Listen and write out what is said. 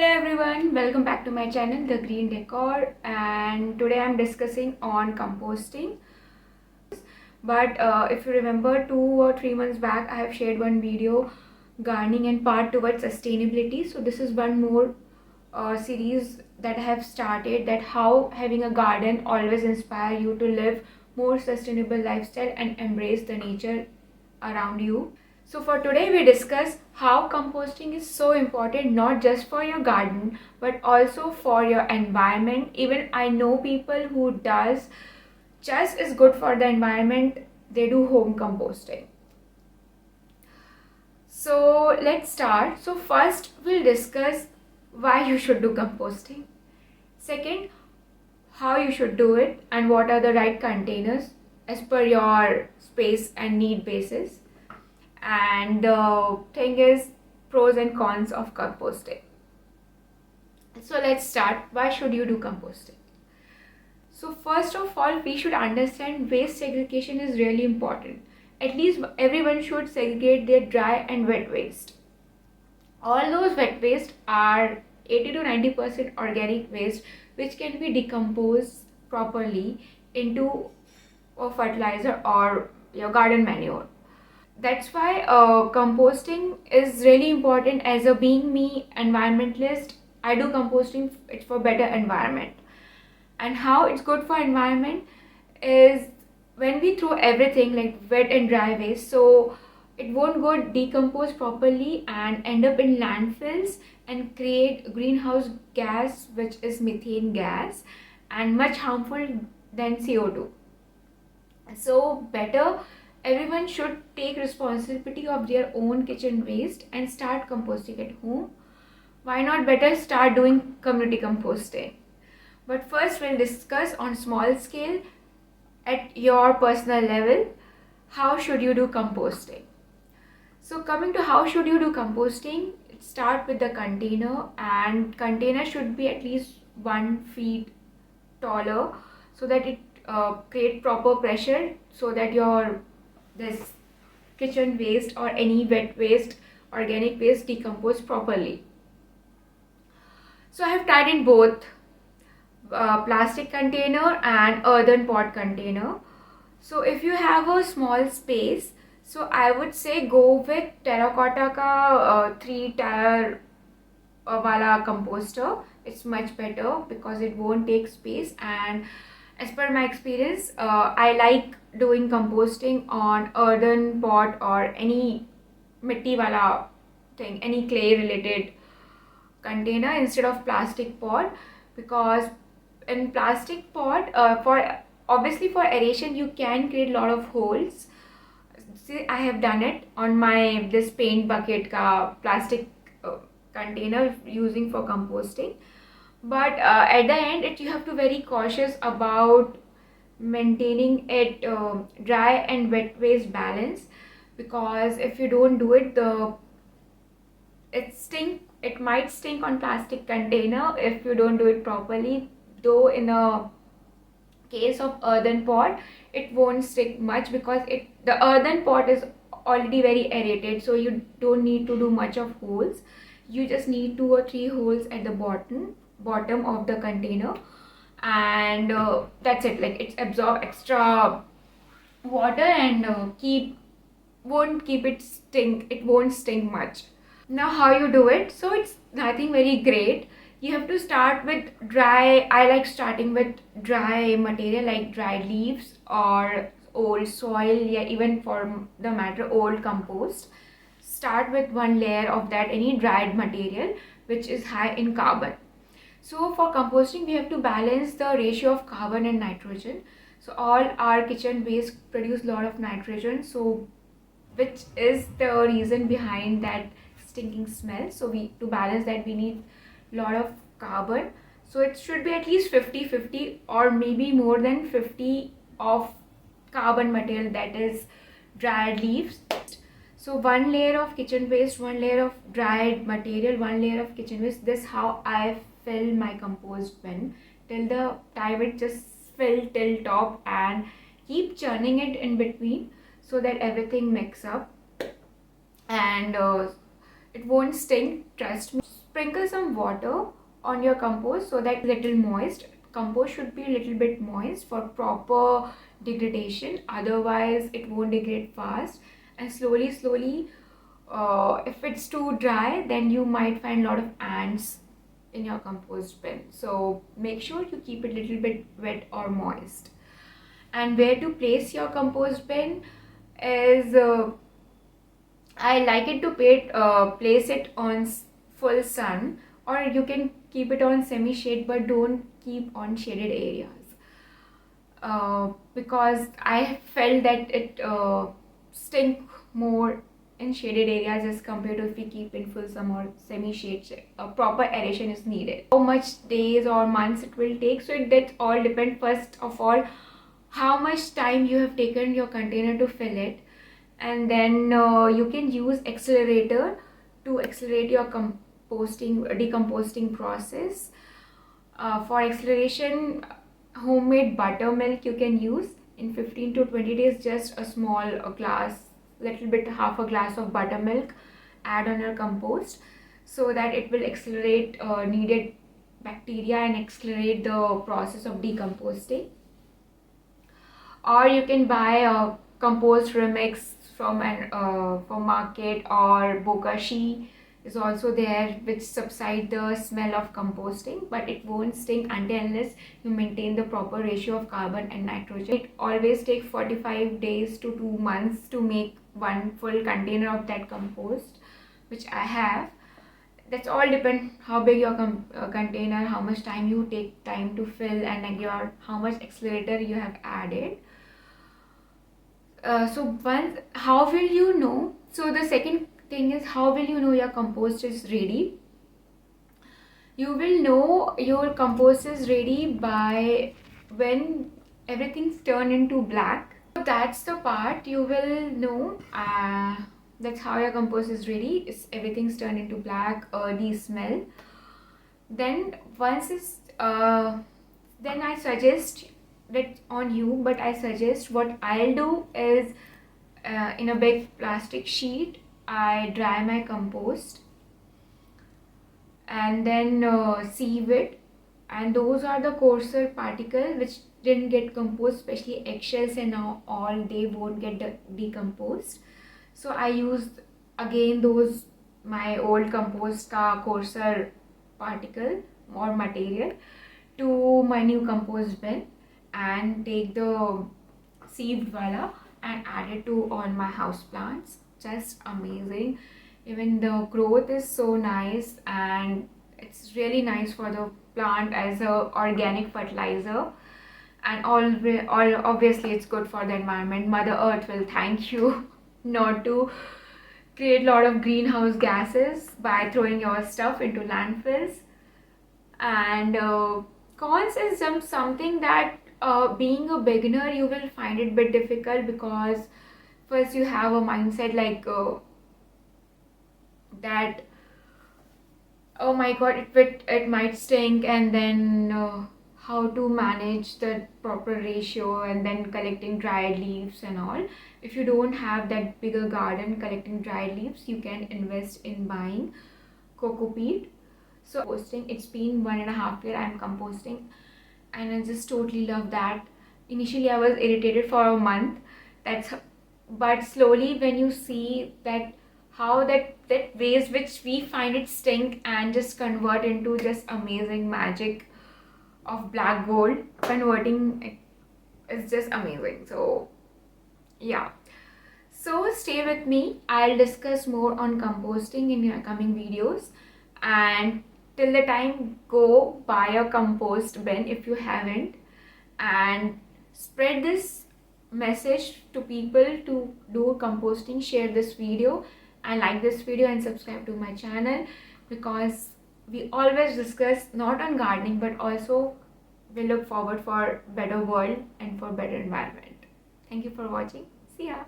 Hello everyone, welcome back to my channel The Green Decor, and today I'm discussing on composting. But if you remember 2 or 3 months back, I have shared one video gardening and part towards sustainability. So this is one more series that I have started, that how having a garden always inspire you to live more sustainable lifestyle and embrace the nature around you. So for today we discuss how composting is so important, not just for your garden but also for your environment. Even I know people who does just is good for the environment, they do home composting. So let's start. So first we'll discuss why you should do composting. Second, how you should do it and what are the right containers as per your space and need basis. And the thing is pros and cons of composting. So let's start. Why should you do composting? So first of all, we should understand waste segregation is really important. At least everyone should segregate their dry and wet waste. All those wet waste are 80 to 90% organic waste, which can be decomposed properly into a fertilizer or your garden manure. That's why composting is really important. As a being me environmentalist, I do composting. It's for better environment. And how it's good for environment is when we throw everything like wet and dry waste, so it won't go decompose properly and end up in landfills and create greenhouse gas, which is methane gas, and much harmful than CO2. So better everyone should take responsibility of their own kitchen waste and start composting at home. Why not better start doing community composting? But first we'll discuss on small scale at your personal level, how should you do composting. So coming to how should you do composting, start with the container, and container should be at least 1 feet taller so that it create proper pressure so that your this kitchen waste or any wet waste, organic waste decompose properly. So I have tried in both plastic container and earthen pot container. So if you have a small space, so I would say go with terracotta ka 3-tier wala composter. It's much better because it won't take space, and as per my experience, I like doing composting on earthen pot or any mitti wala thing, any clay related container instead of plastic pot, because in plastic pot for obviously for aeration you can create a lot of holes. See, I have done it on my this paint bucket ka plastic container using for composting, but at the end you have to very cautious about maintaining it dry and wet waste balance, because if you don't do it, it might stink on plastic container if you don't do it properly. Though in a case of earthen pot it won't stick much because the earthen pot is already very aerated, so you don't need to do much of holes. You just need 2 or 3 holes at the bottom of the container, and that's it. Like, it's absorb extra water and won't stink much. Now how you do it? So it's nothing very great. You have to start with dry. I like starting with dry material like dried leaves or old soil, yeah, even for the matter old compost. Start with 1 layer of that, any dried material which is high in carbon. So for composting we have to balance the ratio of carbon and nitrogen. So all our kitchen waste produce a lot of nitrogen, so which is the reason behind that stinking smell. So to balance that we need lot of carbon, so it should be at least 50-50 or maybe more than 50 of carbon material, that is dried leaves. So 1 layer of kitchen waste, 1 layer of dried material, 1 layer of kitchen waste. This how I fill my compost bin till the time it just fill till top, and keep churning it in between so that everything mix up, and it won't stink, trust me. sprinkle some water on your compost so that little moist. Compost should be a little bit moist for proper degradation, otherwise it won't degrade fast. And slowly, if it's too dry, then you might find a lot of ants in your compost bin. So make sure you keep it a little bit wet or moist. And where to place your compost bin is, I like it to place it on full sun, or you can keep it on semi shade, but don't keep on shaded areas, because I felt that it stink more in shaded areas as compared to if we keep in full sun or semi shade. A proper aeration is needed. How much days or months it will take, so that all depends first of all how much time you have taken your container to fill it. And then you can use accelerator to accelerate your decomposting process. For acceleration, homemade buttermilk you can use. In 15 to 20 days, just a small half a glass of buttermilk, add on your compost, so that it will accelerate needed bacteria and accelerate the process of decomposting. Or you can buy a compost remix from market, or bokashi is also there, which subside the smell of composting, but it won't stink unless you maintain the proper ratio of carbon and nitrogen. It always takes 45 days to 2 months to make one full container of that compost, which I have. That's all depend how big your container, how much time you take time to fill, and like how much accelerator you have added. How will you know? So the second thing is, how will you know your compost is ready? You will know your compost is ready by when everything's turned into black. So that's the part you will know. That's how your compost is ready. Everything's turned into black, earthy smell. Then once it's then I suggest that on you, but I suggest what I'll do is, in a big plastic sheet I dry my compost and then sieve it, and those are the coarser particles which didn't get composed, especially eggshells and all, they won't get decomposed. So I used again those my old compost coarser particle or material to my new compost bin, and take the sieved wala and add it to all my house plants. Just amazing. Even the growth is so nice, and it's really nice for the plant as a organic fertilizer. And all obviously it's good for the environment. Mother Earth will thank you not to create a lot of greenhouse gases by throwing your stuff into landfills. And cons is something that being a beginner you will find it a bit difficult, because first you have a mindset like that, oh my god, it might stink, and then how to manage the proper ratio, and then collecting dried leaves and all. If you don't have that bigger garden collecting dried leaves, you can invest in buying cocopeat. So composting, it's been 1.5 years I'm composting, and I just totally love that. Initially I was irritated for a month, but slowly when you see that how that waste which we find it stink and just convert into just amazing magic of black gold, converting it is just amazing. So yeah, so stay with me, I'll discuss more on composting in your coming videos. And till the time, go buy a compost bin if you haven't, and spread this message to people to do composting. Share this video and like this video and subscribe to my channel, because we always discuss not on gardening, but also we look forward for better world and for better environment. Thank you for watching. See ya.